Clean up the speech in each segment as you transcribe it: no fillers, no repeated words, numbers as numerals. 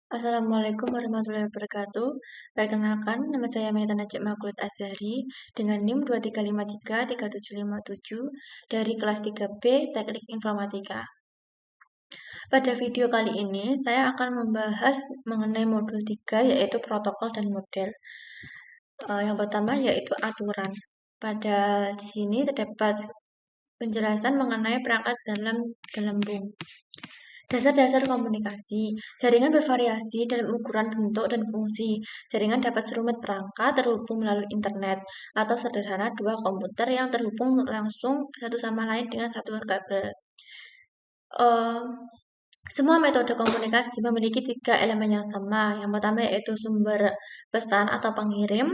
Assalamualaikum warahmatullahi wabarakatuh. Perkenalkan, nama saya Maita Najib Makulud Azhari dengan NIM 23533757 dari kelas 3B Teknik Informatika. Pada video kali ini, saya akan membahas mengenai modul 3 yaitu protokol dan model. Yang pertama yaitu aturan. Pada di sini terdapat penjelasan mengenai perangkat dalam gelembung. Dasar-dasar komunikasi. Jaringan bervariasi dalam ukuran, bentuk, dan fungsi. Jaringan dapat serumit perangkat terhubung melalui internet, atau sederhana dua komputer yang terhubung langsung satu sama lain dengan satu kabel. Semua metode komunikasi memiliki tiga elemen yang sama. Yang pertama yaitu sumber pesan atau pengirim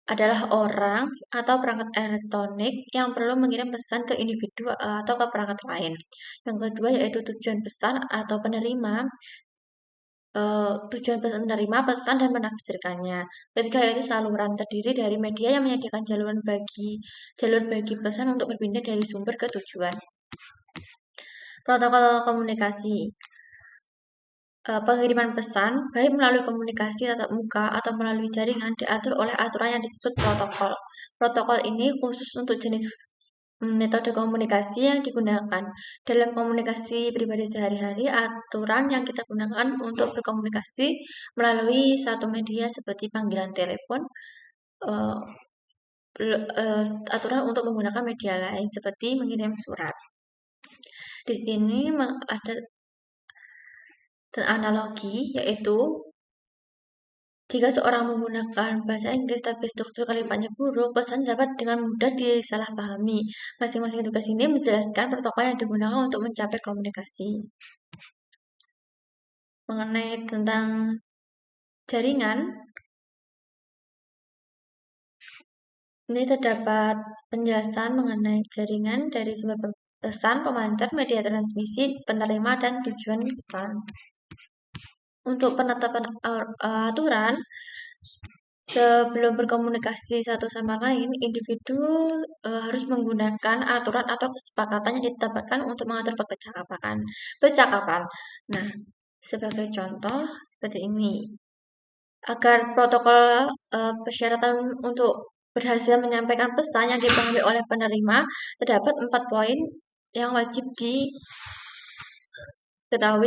adalah orang atau perangkat elektronik yang perlu mengirim pesan ke individu atau ke perangkat lain. Yang kedua yaitu tujuan pesan atau penerima. Tujuan penerima pesan dan menafsirkannya. Ketiga yaitu saluran terdiri dari media yang menyediakan jalur bagi pesan untuk berpindah dari sumber ke tujuan. Protokol komunikasi. Pengiriman pesan, baik melalui komunikasi tatap muka atau melalui jaringan, diatur oleh aturan yang disebut protokol. Protokol ini khusus untuk jenis metode komunikasi yang digunakan. Dalam komunikasi pribadi sehari-hari, aturan yang kita gunakan untuk berkomunikasi melalui satu media seperti panggilan telepon, aturan untuk menggunakan media lain seperti mengirim surat. Di sini ada analogi, yaitu jika seorang menggunakan bahasa Inggris tapi struktur kalimatnya buruk, pesan dapat dengan mudah disalahpahami. Masing-masing tugas ini menjelaskan protokol yang digunakan untuk mencapai komunikasi. Mengenai tentang jaringan, ini terdapat penjelasan mengenai jaringan dari sumber pesan, pemancar, media transmisi, penerima, dan tujuan pesan. Untuk penetapan aturan, sebelum berkomunikasi satu sama lain, individu harus menggunakan aturan atau kesepakatan yang ditetapkan untuk mengatur percakapan. Nah, sebagai contoh seperti ini. Agar protokol persyaratan untuk berhasil menyampaikan pesan yang dipengaruhi oleh penerima, terdapat 4 poin yang wajib diketahui,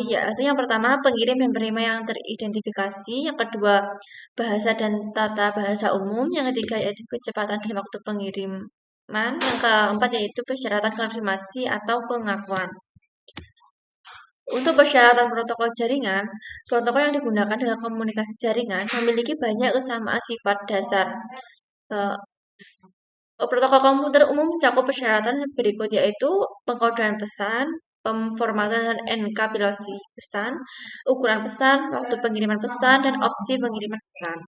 yaitu yang pertama pengirim dan penerima yang teridentifikasi, yang kedua bahasa dan tata bahasa umum, yang ketiga yaitu kecepatan dan waktu pengiriman, yang keempat yaitu persyaratan konfirmasi atau pengakuan. Untuk persyaratan protokol jaringan, protokol yang digunakan dalam komunikasi jaringan memiliki banyak kesamaan sifat dasar. Protokol komputer umum mencakup persyaratan berikut, yaitu pengkodean pesan, pemformatan enkapsulasi pesan, ukuran pesan, waktu pengiriman pesan, dan opsi pengiriman pesan.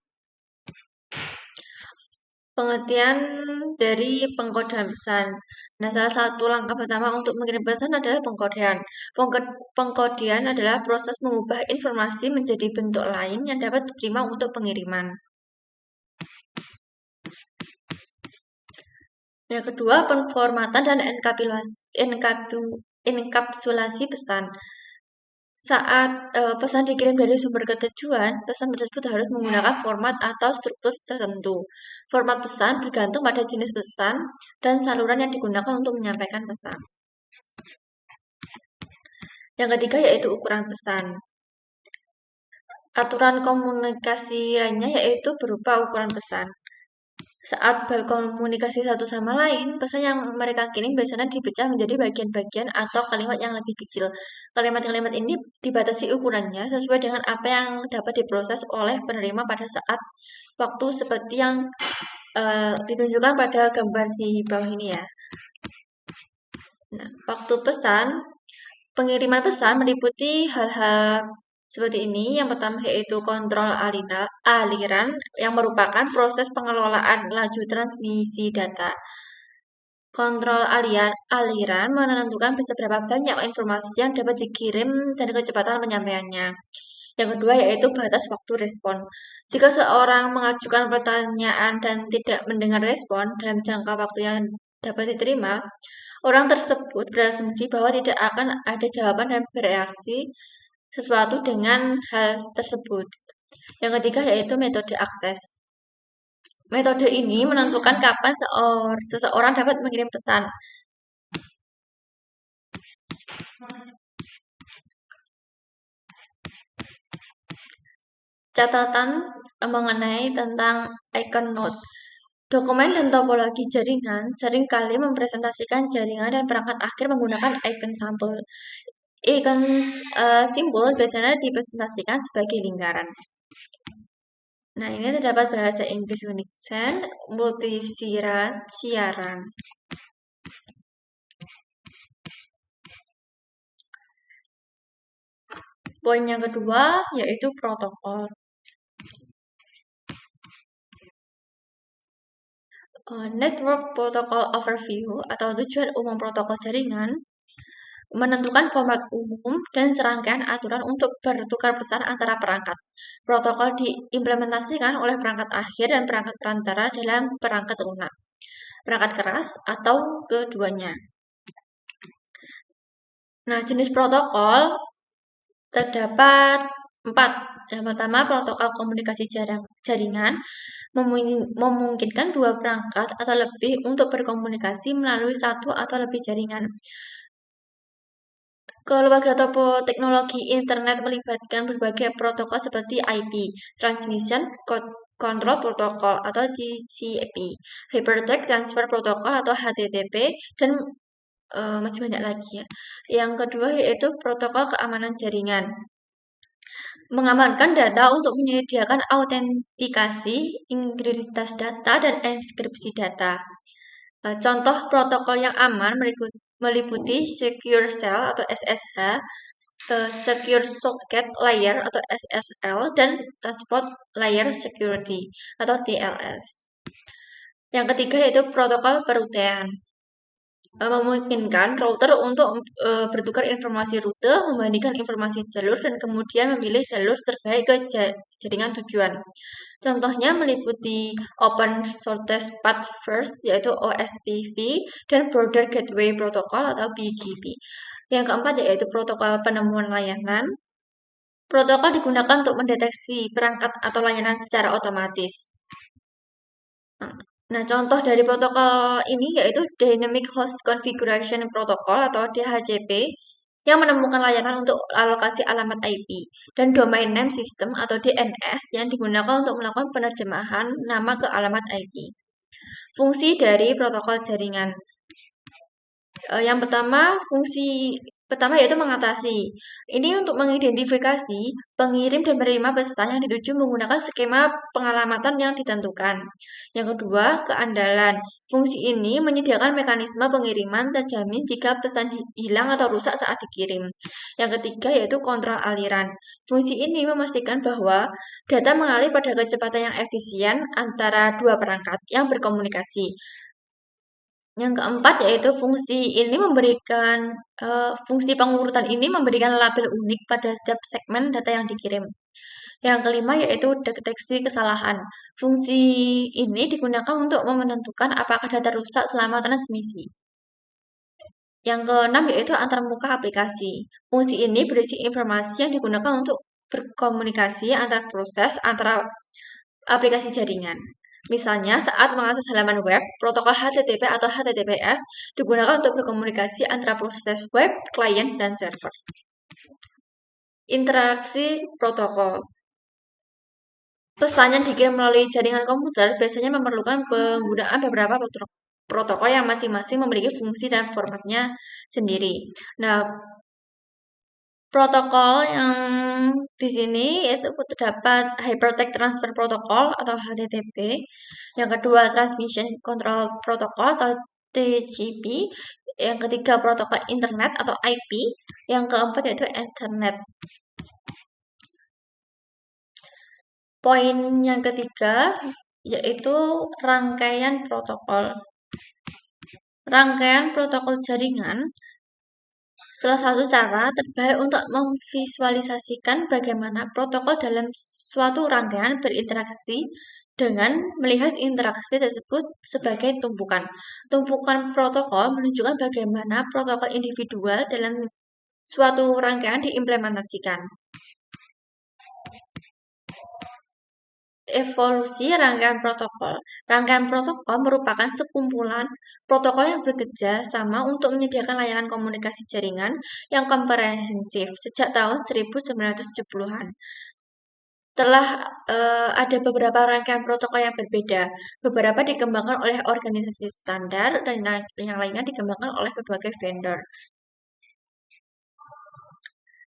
Pengertian dari pengkodean pesan. Nah, salah satu langkah pertama untuk mengirim pesan adalah pengkodean. Pengkodean adalah proses mengubah informasi menjadi bentuk lain yang dapat diterima untuk pengiriman. Yang kedua, penformatan dan enkapsulasi pesan. Saat pesan dikirim dari sumber ke tujuan, pesan tersebut harus menggunakan format atau struktur tertentu. Format pesan bergantung pada jenis pesan dan saluran yang digunakan untuk menyampaikan pesan. Yang ketiga yaitu ukuran pesan. Aturan komunikasi lainnya yaitu berupa ukuran pesan. Saat berkomunikasi satu sama lain, pesan yang mereka kirim biasanya dipecah menjadi bagian-bagian atau kalimat yang lebih kecil. Kalimat-kalimat ini dibatasi ukurannya sesuai dengan apa yang dapat diproses oleh penerima pada saat waktu seperti yang ditunjukkan pada gambar di bawah ini ya. Nah, waktu pesan, pengiriman pesan meliputi hal-hal seperti ini. Yang pertama yaitu kontrol aliran yang merupakan proses pengelolaan laju transmisi data. Kontrol aliran menentukan seberapa banyak informasi yang dapat dikirim dan kecepatan penyampaiannya. Yang kedua yaitu batas waktu respon. Jika seorang mengajukan pertanyaan dan tidak mendengar respon dalam jangka waktu yang dapat diterima, orang tersebut berasumsi bahwa tidak akan ada jawaban dan bereaksi sesuatu dengan hal tersebut. Yang ketiga yaitu metode akses. Metode ini menentukan kapan seseorang dapat mengirim pesan. Catatan mengenai tentang icon node. Dokumen dan topologi jaringan seringkali mempresentasikan jaringan dan perangkat akhir menggunakan icon sampel. Icon simbol biasanya dipresentasikan sebagai lingkaran. Nah, ini terdapat bahasa Inggris Unixen multisiaran. Poin yang kedua yaitu protokol. Network Protocol Overview atau tujuan umum protokol jaringan menentukan format umum dan serangkaian aturan untuk bertukar pesan antara perangkat. Protokol diimplementasikan oleh perangkat akhir dan perangkat perantara dalam perangkat lunak, perangkat keras, atau keduanya. Nah, jenis protokol terdapat 4. Yang pertama, protokol komunikasi jaringan memungkinkan dua perangkat atau lebih untuk berkomunikasi melalui satu atau lebih jaringan. Keluarga teknologi internet melibatkan berbagai protokol seperti IP, Transmission Control Protocol atau TCP, Hypertext Transfer Protocol atau HTTP, dan masih banyak lagi ya. Yang kedua yaitu protokol keamanan jaringan. Mengamankan data untuk menyediakan autentikasi, integritas data, dan enkripsi data. Contoh protokol yang aman meliputi Secure Cell atau SSH, Secure Socket Layer atau SSL, dan Transport Layer Security atau TLS. Yang ketiga yaitu protokol perutian. Memungkinkan router untuk bertukar informasi rute, membandingkan informasi jalur, dan kemudian memilih jalur terbaik ke jaringan tujuan. Contohnya meliputi Open Shortest Path First, yaitu OSPF, dan Border Gateway Protocol atau BGP. Yang keempat yaitu protokol penemuan layanan. Protokol digunakan untuk mendeteksi perangkat atau layanan secara otomatis. Nah, contoh dari protokol ini yaitu Dynamic Host Configuration Protocol atau DHCP yang menemukan layanan untuk alokasi alamat IP dan Domain Name System atau DNS yang digunakan untuk melakukan penerjemahan nama ke alamat IP. Fungsi dari protokol jaringan. Yang pertama yaitu mengatasi. Ini untuk mengidentifikasi pengirim dan penerima pesan yang dituju menggunakan skema pengalamatan yang ditentukan. Yang kedua, keandalan. Fungsi ini menyediakan mekanisme pengiriman terjamin jika pesan hilang atau rusak saat dikirim. Yang ketiga yaitu kontrol aliran. Fungsi ini memastikan bahwa data mengalir pada kecepatan yang efisien antara dua perangkat yang berkomunikasi. Yang keempat yaitu fungsi pengurutan ini memberikan label unik pada setiap segmen data yang dikirim. Yang kelima yaitu deteksi kesalahan. Fungsi ini digunakan untuk menentukan apakah data rusak selama transmisi. Yang keenam yaitu antarmuka aplikasi. Fungsi ini berisi informasi yang digunakan untuk berkomunikasi antar proses antara aplikasi jaringan. Misalnya, saat mengakses halaman web, protokol HTTP atau HTTPS digunakan untuk berkomunikasi antara proses web, klien, dan server. Interaksi protokol. Pesan yang dikirim melalui jaringan komputer biasanya memerlukan penggunaan beberapa protokol yang masing-masing memiliki fungsi dan formatnya sendiri. Nah, protokol yang di sini itu terdapat Hypertext Transfer Protocol atau HTTP. Yang kedua, Transmission Control Protocol atau TCP. Yang ketiga, protokol internet atau IP. Yang keempat yaitu Ethernet. Poin yang ketiga yaitu rangkaian protokol. Rangkaian protokol jaringan salah satu cara terbaik untuk memvisualisasikan bagaimana protokol dalam suatu rangkaian berinteraksi dengan melihat interaksi tersebut sebagai tumpukan. Tumpukan protokol menunjukkan bagaimana protokol individual dalam suatu rangkaian diimplementasikan. Evolusi rangkaian protokol. Rangkaian protokol merupakan sekumpulan protokol yang bekerja sama untuk menyediakan layanan komunikasi jaringan yang komprehensif sejak tahun 1970-an. Telah ada beberapa rangkaian protokol yang berbeda. Beberapa dikembangkan oleh organisasi standar dan yang lainnya dikembangkan oleh berbagai vendor.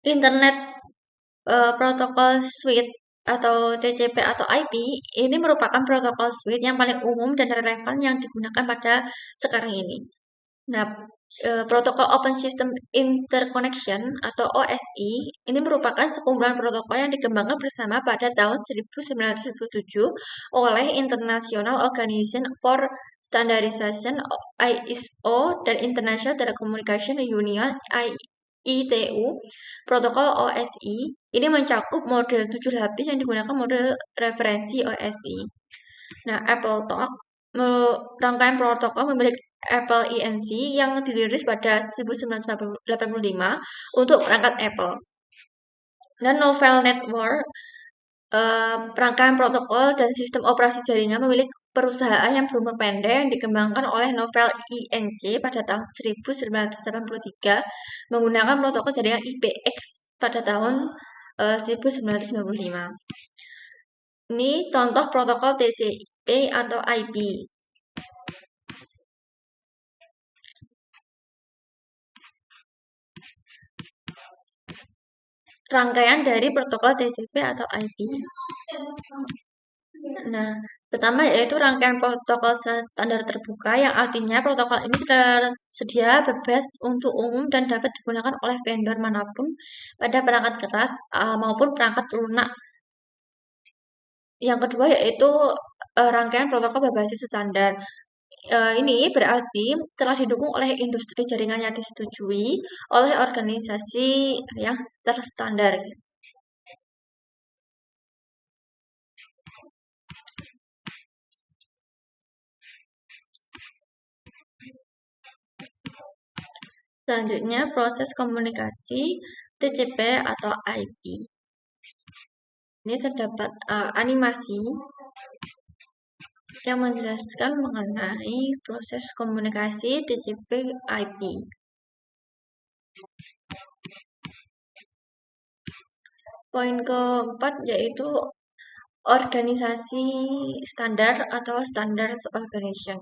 Internet Protokol Suite atau TCP atau IP ini merupakan protokol suite yang paling umum dan relevan yang digunakan pada sekarang ini. Nah, protokol Open System Interconnection atau OSI ini merupakan sekumpulan protokol yang dikembangkan bersama pada tahun 1997 oleh International Organization for Standardization ISO dan International Telecommunication Union ITU. Protokol OSI ini mencakup model 7 lapis yang digunakan model referensi OSI. Nah, AppleTalk rangkaian protokol memiliki Apple Inc. yang dirilis pada 1985 untuk perangkat Apple. Dan Novell Network rangkaian protokol dan sistem operasi jaringan memiliki perusahaan yang berumur pendek yang dikembangkan oleh Novell Inc. pada tahun 1983 menggunakan protokol jaringan IPX pada tahun 1995. Ini contoh protokol TCP atau IP. Rangkaian dari protokol TCP atau IP. Nah, pertama yaitu rangkaian protokol standar terbuka yang artinya protokol ini tersedia bebas untuk umum dan dapat digunakan oleh vendor manapun pada perangkat keras maupun perangkat lunak. Yang kedua yaitu rangkaian protokol berbasis standar. Ini berarti telah didukung oleh industri jaringan yang disetujui oleh organisasi yang terstandar. Selanjutnya, proses komunikasi TCP atau IP. Ini terdapat animasi yang menjelaskan mengenai proses komunikasi TCP IP. Poin keempat yaitu organisasi standar atau standards organization.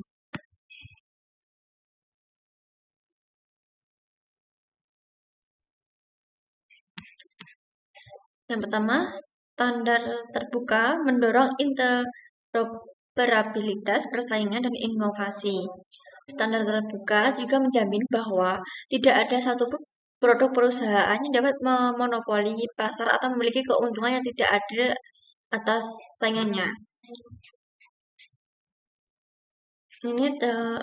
Yang pertama, standar terbuka mendorong interoperabilitas, persaingan, dan inovasi. Standar terbuka juga menjamin bahwa tidak ada satupun produk perusahaan yang dapat memonopoli pasar atau memiliki keuntungan yang tidak adil atas saingannya. Ini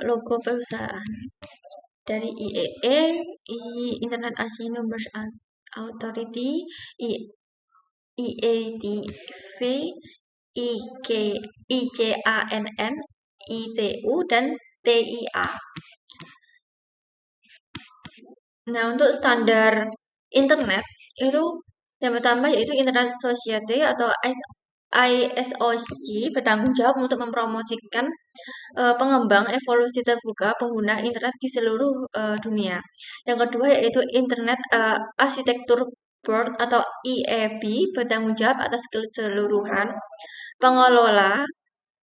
logo perusahaan dari IEE, Internet Asia Numbers Authority, IATV, ICANN, ITU, dan TIA. Nah, untuk standar internet itu yang pertama yaitu Internet Society atau ISOC bertanggung jawab untuk mempromosikan pengembang evolusi terbuka pengguna internet di seluruh dunia. Yang kedua yaitu Internet Architecture Board atau IAB bertanggung jawab atas keseluruhan pengelola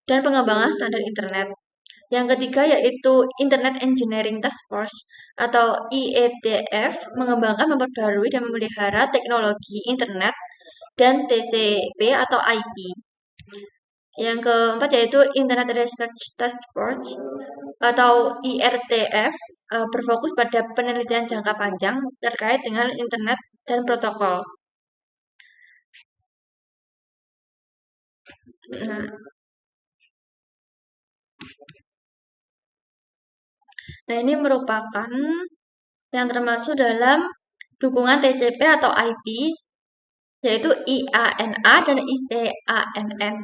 dan pengembangan standar internet. Yang ketiga yaitu Internet Engineering Task Force atau IETF mengembangkan, memperbarui, dan memelihara teknologi internet dan TCP atau IP. Yang keempat yaitu Internet Research Task Force atau IRTF berfokus pada penelitian jangka panjang terkait dengan internet dan protokol. Nah, ini merupakan yang termasuk dalam dukungan TCP atau IP, yaitu IANA dan ICANN.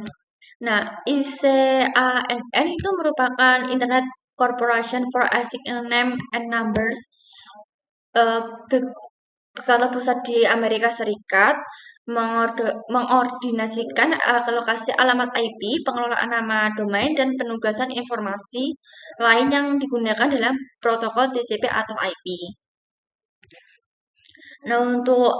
Nah, ICANN itu merupakan Internet Corporation for Assigning Name and Numbers. kantor pusat di Amerika Serikat mengordinasikan lokasi alamat IP, pengelolaan nama domain, dan penugasan informasi lain yang digunakan dalam protokol TCP atau IP. Nah, untuk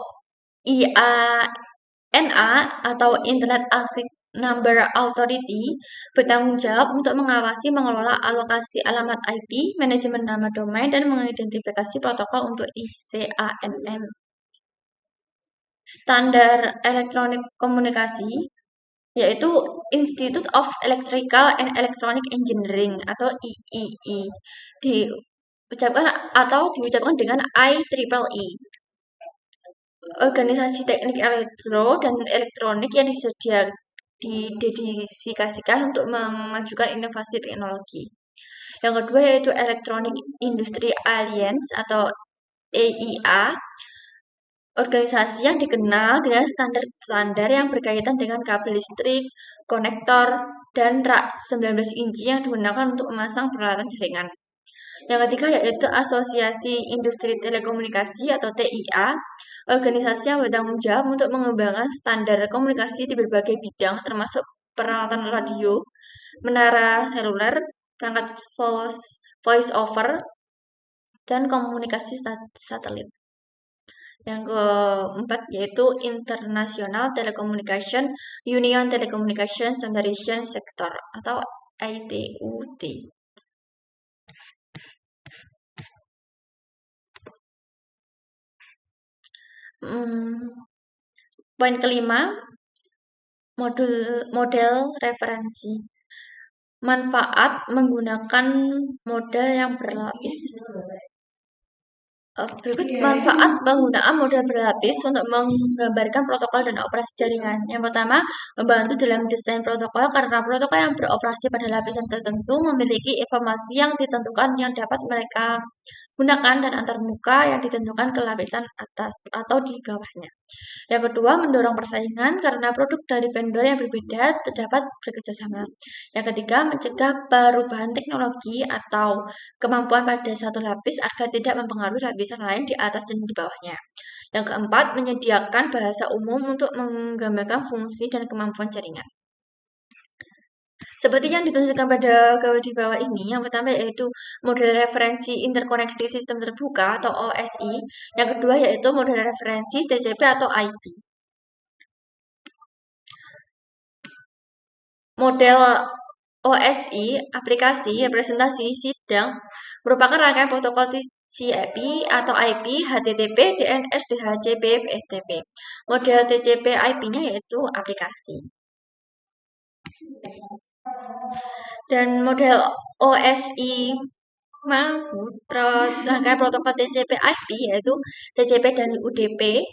IANA atau Internet Access Number Authority bertanggung jawab untuk mengawasi, mengelola alokasi alamat IP, manajemen nama domain, dan mengidentifikasi protokol untuk ICANN. Standar elektronik komunikasi yaitu Institute of Electrical and Electronic Engineering atau IEE diucapkan dengan IEEE. Organisasi teknik elektro dan elektronik yang didedikasikan untuk memajukan inovasi teknologi. Yang kedua yaitu Electronic Industry Alliance atau EIA, organisasi yang dikenal dengan standar-standar yang berkaitan dengan kabel listrik, konektor, dan rak 19 inci yang digunakan untuk memasang peralatan jaringan. Yang ketiga yaitu Asosiasi Industri Telekomunikasi atau TIA, organisasi yang bertanggung jawab untuk mengembangkan standar komunikasi di berbagai bidang termasuk peralatan radio, menara seluler, perangkat voice over, dan komunikasi satelit. Yang keempat yaitu International Telecommunication Union Telecommunication Standardization Sector atau ITUT. Poin kelima, model referensi. Manfaat menggunakan model yang berlapis. Berikut manfaat penggunaan model berlapis untuk menggambarkan protokol dan operasi jaringan. Yang pertama, membantu dalam desain protokol karena protokol yang beroperasi pada lapisan tertentu memiliki informasi yang ditentukan yang dapat mereka gunakan dan antarmuka yang ditentukan ke lapisan atas atau di bawahnya. Yang kedua, mendorong persaingan karena produk dari vendor yang berbeda terdapat bekerjasama. Yang ketiga, mencegah perubahan teknologi atau kemampuan pada satu lapis agar tidak mempengaruhi lapisan lain di atas dan di bawahnya. Yang keempat, menyediakan bahasa umum untuk menggambarkan fungsi dan kemampuan jaringan. Seperti yang ditunjukkan pada gambar di bawah ini, yang pertama yaitu model referensi interkoneksi sistem terbuka atau OSI, yang kedua yaitu model referensi TCP atau IP. Model OSI, aplikasi, representasi, sidang, merupakan rangkaian protokol TCP atau IP, HTTP, DNS, DHCP, FTP. Model TCP IP-nya yaitu aplikasi. Dan model OSI rangkaian protokol TCP IP yaitu TCP dan UDP.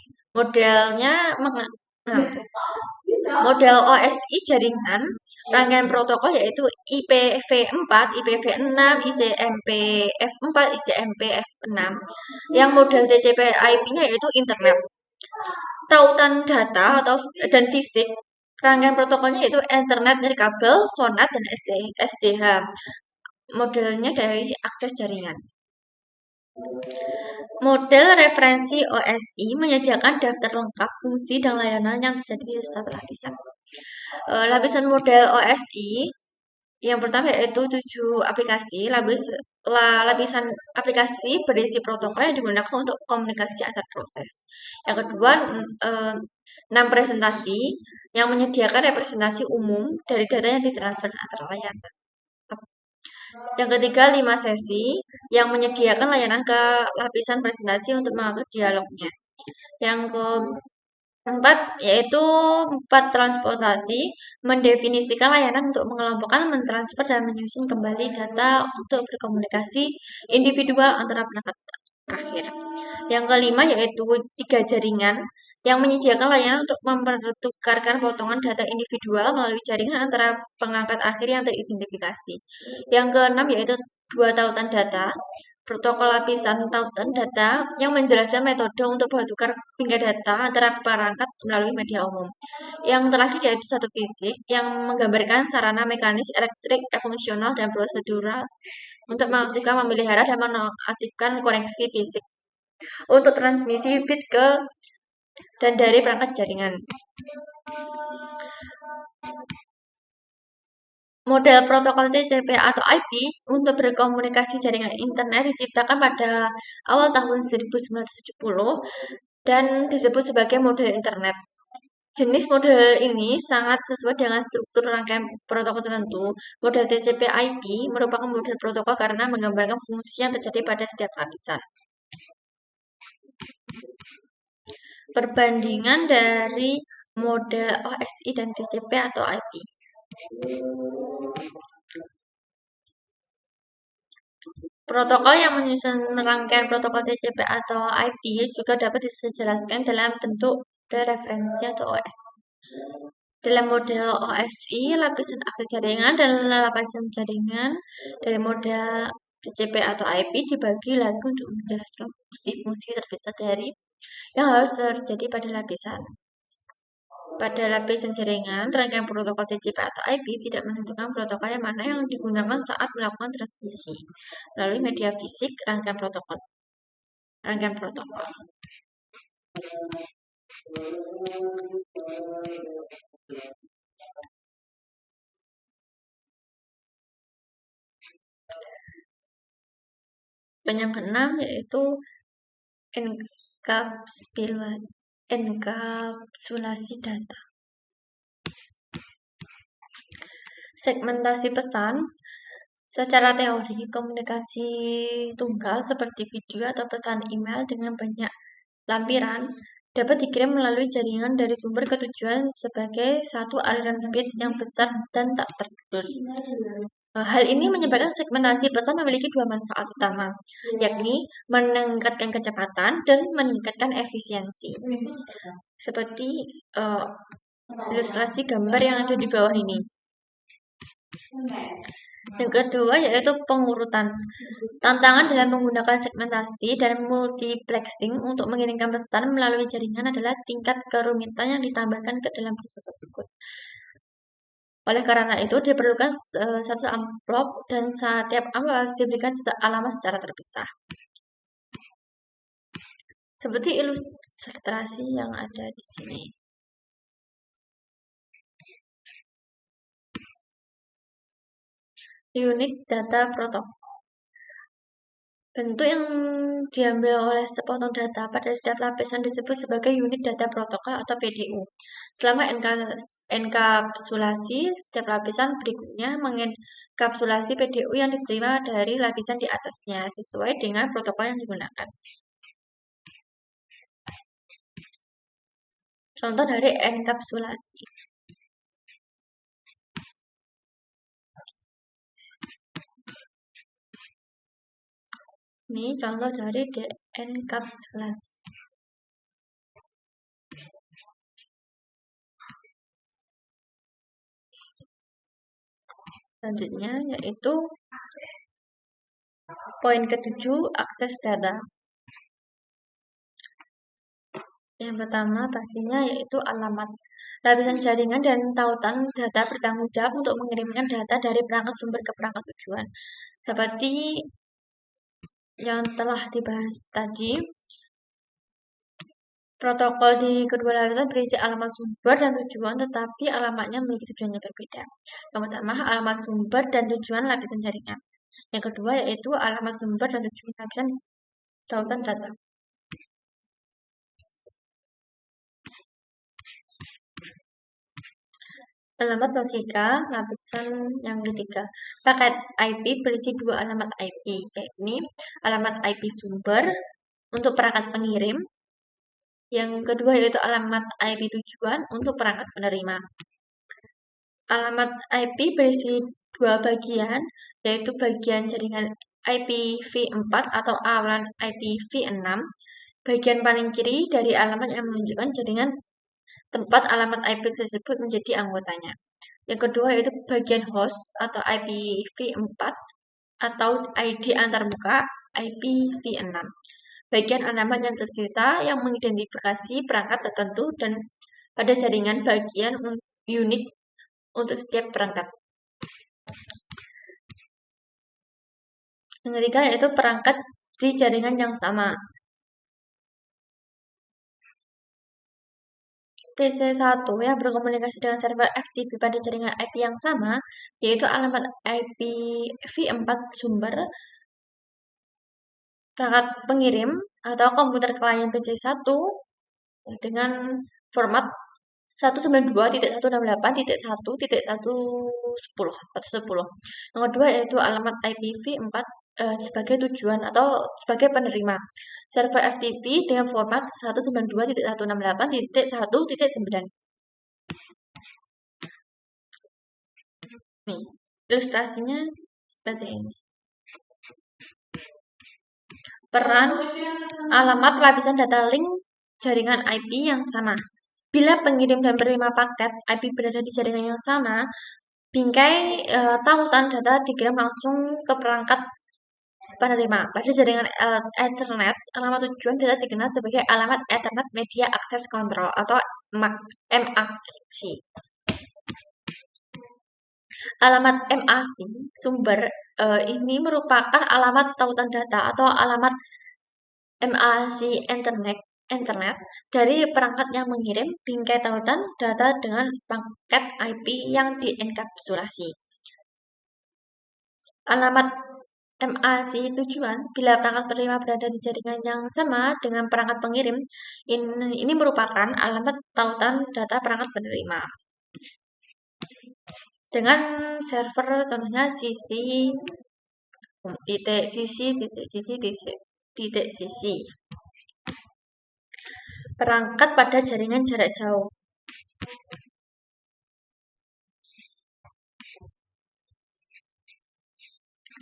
Model OSI jaringan rangkaian protokol yaitu IPv4, IPv6, ICMP-F4, ICMP-F6. Yang model TCP IP-nya yaitu internet. Tautan data dan fisik rangkaian protokolnya yaitu Ethernet dari kabel, SONET, dan SDH. Modelnya dari akses jaringan. Model referensi OSI menyediakan daftar lengkap fungsi dan layanan yang terjadi di setiap lapisan. Lapisan model OSI yang pertama yaitu 7 aplikasi. Lapisan aplikasi berisi protokol yang digunakan untuk komunikasi antar proses. Yang kedua, 6 presentasi yang menyediakan representasi umum dari data yang ditransfer antara layanan. Yang ketiga, 5 sesi yang menyediakan layanan ke lapisan presentasi untuk mengatur dialognya. Yang keempat, yaitu 4 transportasi, mendefinisikan layanan untuk mengelompokkan, mentransfer, dan menyusun kembali data untuk berkomunikasi individual antara perangkat akhir. Yang kelima, yaitu 3 jaringan, yang menyediakan layanan untuk mempertukarkan potongan data individual melalui jaringan antara pengangkat akhir yang teridentifikasi. Yang keenam yaitu 2 tautan data, protokol lapisan tautan data yang menjelaskan metode untuk bertukar pindah data antara perangkat melalui media umum. Yang terakhir yaitu 1 fisik yang menggambarkan sarana mekanis, elektrik, fungsional, dan prosedural untuk mengaktifkan, memelihara, dan menonaktifkan koneksi fisik untuk transmisi bit ke dan dari perangkat jaringan. Model protokol TCP atau IP untuk berkomunikasi jaringan internet diciptakan pada awal tahun 1970 dan disebut sebagai model internet. Jenis model ini sangat sesuai dengan struktur rangkaian protokol tertentu. Model TCP/IP merupakan model protokol karena menggambarkan fungsi yang terjadi pada setiap lapisan. Perbandingan dari model OSI dan TCP atau IP. Protokol yang menyusun rangkaian protokol TCP atau IP juga dapat dijelaskan dalam bentuk referensi atau OS. Dalam model OSI, lapisan akses jaringan dan lapisan jaringan dari model TCP atau IP dibagi lagi untuk menjelaskan fungsi-fungsi terpisah dari yang harus terjadi pada lapisan. Pada lapisan jaringan, rangkaian protokol TCP atau IP tidak menentukan protokol yang mana yang digunakan saat melakukan transmisi melalui media fisik rangkaian protokol. Dan yang keenam yaitu enkapsulasi data. Segmentasi pesan. Secara teori, komunikasi tunggal seperti video atau pesan email dengan banyak lampiran dapat dikirim melalui jaringan dari sumber ke tujuan sebagai satu aliran bit yang besar dan tak terputus. Hal ini menyebabkan segmentasi pesan memiliki dua manfaat utama, yakni meningkatkan kecepatan dan meningkatkan efisiensi. Seperti ilustrasi gambar yang ada di bawah ini. Yang kedua yaitu pengurutan. Tantangan dalam menggunakan segmentasi dan multiplexing untuk mengirimkan pesan melalui jaringan adalah tingkat kerumitan yang ditambahkan ke dalam proses tersebut. Oleh karena itu, diperlukan satu amplop dan setiap amplop harus diberikan alamat secara terpisah. Seperti ilustrasi yang ada di sini. Unit data protokol. Bentuk yang diambil oleh sepotong data pada setiap lapisan disebut sebagai unit data protokol atau PDU. Selama enkapsulasi, setiap lapisan berikutnya mengenkapsulasi PDU yang diterima dari lapisan di atasnya sesuai dengan protokol yang digunakan. Contoh dari enkapsulasi. Ini contoh dari enkapsulasi. Selanjutnya yaitu poin ke-7, akses data. Yang pertama pastinya yaitu alamat. Lapisan jaringan dan tautan data bertanggung jawab untuk mengirimkan data dari perangkat sumber ke perangkat tujuan. Seperti yang telah dibahas tadi, protokol di kedua lapisan berisi alamat sumber dan tujuan, tetapi alamatnya memiliki tujuan yang berbeda. Yang pertama, alamat sumber dan tujuan lapisan jaringan. Yang kedua yaitu alamat sumber dan tujuan lapisan tautan data. Alamat logika, lapisan yang ketiga. Paket IP berisi dua alamat IP, yakni alamat IP sumber untuk perangkat pengirim. Yang kedua yaitu alamat IP tujuan untuk perangkat penerima. Alamat IP berisi dua bagian, yaitu bagian jaringan IPv4 atau awalan IPv6. Bagian paling kiri dari alamat yang menunjukkan jaringan tempat alamat IP tersebut menjadi anggotanya. Yang kedua yaitu bagian host atau IPv4 atau ID antarmuka IPv6. Bagian alamat yang tersisa yang mengidentifikasi perangkat tertentu dan pada jaringan bagian unik untuk setiap perangkat. Yang ketiga yaitu perangkat di jaringan yang sama. PC1 yang berkomunikasi dengan server FTP pada jaringan IP yang sama, yaitu alamat IP v4 sumber perangkat pengirim atau komputer klien PC1 dengan format 192.168.1.110. Yang kedua yaitu alamat IPv4 sebagai tujuan atau sebagai penerima. Server FTP dengan format 192.168.1.9. Nih, ilustrasinya seperti ini. Peran alamat lapisan data link jaringan IP yang sama. Bila pengirim dan penerima paket IP berada di jaringan yang sama, bingkai tautan data dikirim langsung ke perangkat penerima. Pada jaringan Ethernet, alamat tujuan data dikenal sebagai alamat Ethernet Media Access Control atau MAC. Alamat MAC sumber ini merupakan alamat tautan data atau alamat MAC Internet dari perangkat yang mengirim bingkai tautan data dengan paket IP yang dienkapsulasi. Alamat MAC tujuan bila perangkat penerima berada di jaringan yang sama dengan perangkat pengirim, ini merupakan alamat tautan data perangkat penerima. Dengan server contohnya CC. Perangkat pada jaringan jarak jauh.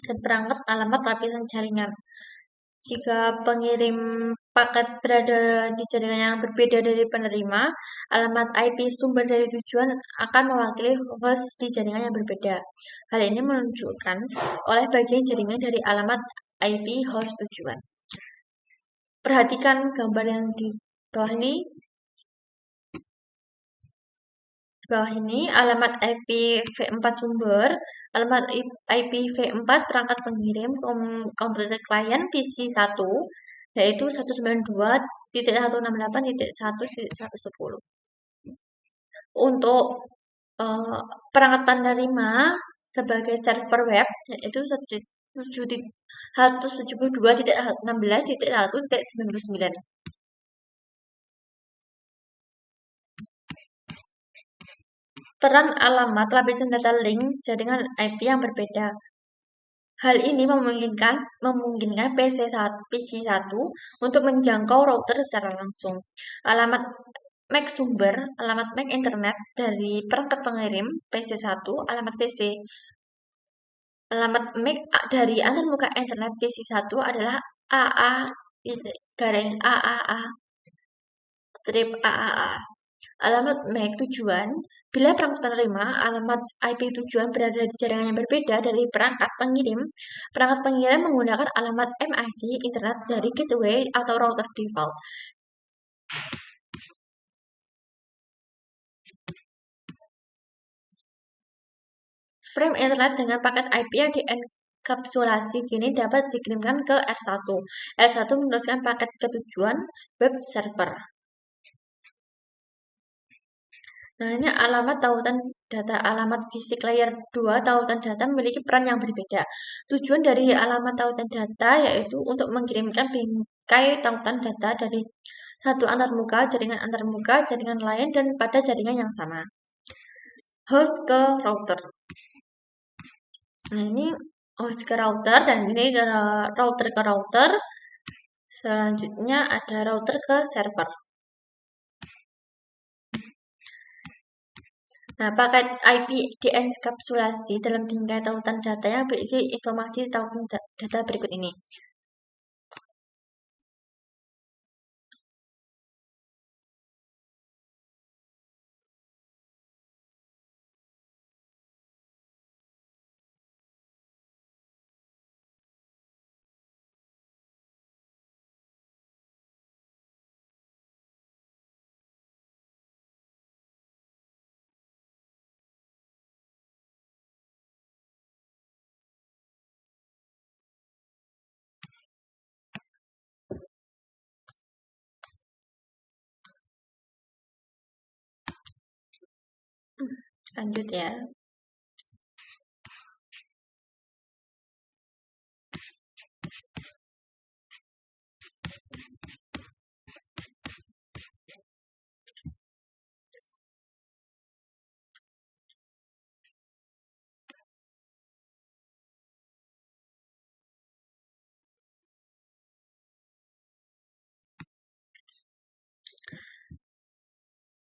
Dan perangkat alamat lapisan jaringan. Jika pengirim paket berada di jaringan yang berbeda dari penerima, alamat IP sumber dari tujuan akan mewakili host di jaringan yang berbeda. Hal ini menunjukkan oleh bagian jaringan dari alamat IP host tujuan. Perhatikan gambar yang di bawah ini. Alamat IP v4 sumber, alamat IP v4 perangkat pengirim komputer klien PC1 yaitu 192.168.1.110. Untuk perangkat penerima sebagai server web yaitu 172.168.1.199. Peran alamat lapisan data link jaringan IP yang berbeda. Hal ini memungkinkan PC1 untuk menjangkau router secara langsung. Alamat MAC sumber, alamat MAC internet dari perangkat pengirim PC1, alamat PC. Alamat MAC dari antarmuka internet PC1 adalah AA_AAA strip AAA. Alamat MAC tujuan. Bila perangkat penerima, alamat IP tujuan berada di jaringan yang berbeda dari perangkat pengirim menggunakan alamat MAC internet dari gateway atau router default. Frame internet dengan paket IP yang dienkapsulasi kini dapat dikirimkan ke R1. R1 meneruskan paket ke tujuan web server. Nah, ini alamat tautan data. Alamat fisik layer 2 tautan data memiliki peran yang berbeda. Tujuan dari alamat tautan data yaitu untuk mengirimkan bingkai tautan data dari satu jaringan lain dan pada jaringan yang sama. Host ke router. Nah, ini host ke router dan ini router ke router. Selanjutnya ada router ke server. Nah, paket IP dienkapsulasi dalam bingkai tautan data yang berisi informasi tautan data berikut ini. Lanjut ya.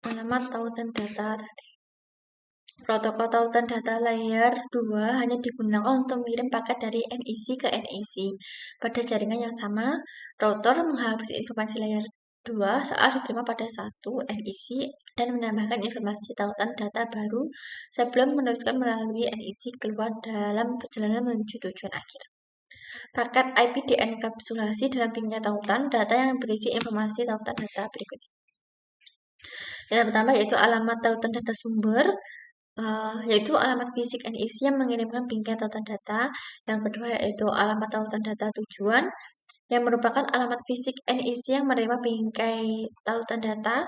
Alamat tautan data tadi. Protokol tautan data layer 2 hanya digunakan untuk mengirim paket dari NIC ke NIC. Pada jaringan yang sama, router menghabis informasi layer 2 saat diterima pada satu NIC dan menambahkan informasi tautan data baru sebelum meneruskan melalui NIC keluar dalam perjalanan menuju tujuan akhir. Paket IP dienkapsulasi dalam bingkai tautan data yang berisi informasi tautan data berikut ini. Yang pertama yaitu alamat tautan data sumber, yaitu alamat fisik NIC yang mengirimkan bingkai tautan data. Yang kedua yaitu alamat tautan data tujuan, yang merupakan alamat fisik NIC yang menerima bingkai tautan data.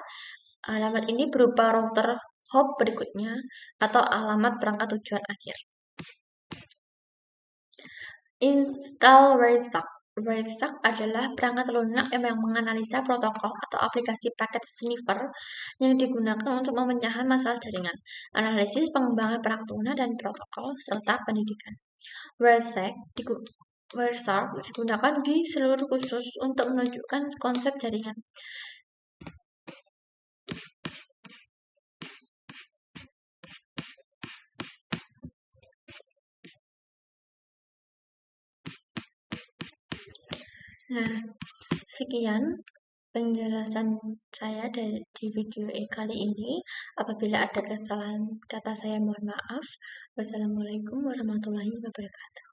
Alamat ini berupa router hop berikutnya atau alamat perangkat tujuan akhir. Install RailStack. RailStack adalah perangkat lunak yang menganalisa protokol atau aplikasi paket sniffer yang digunakan untuk pemecahan masalah jaringan, analisis pengembangan perangkat lunak dan protokol, serta pendidikan. RailStack digunakan di seluruh khusus untuk menunjukkan konsep jaringan. Nah, sekian penjelasan saya di video kali ini. Apabila ada kesalahan kata saya mohon maaf. Wassalamualaikum warahmatullahi wabarakatuh.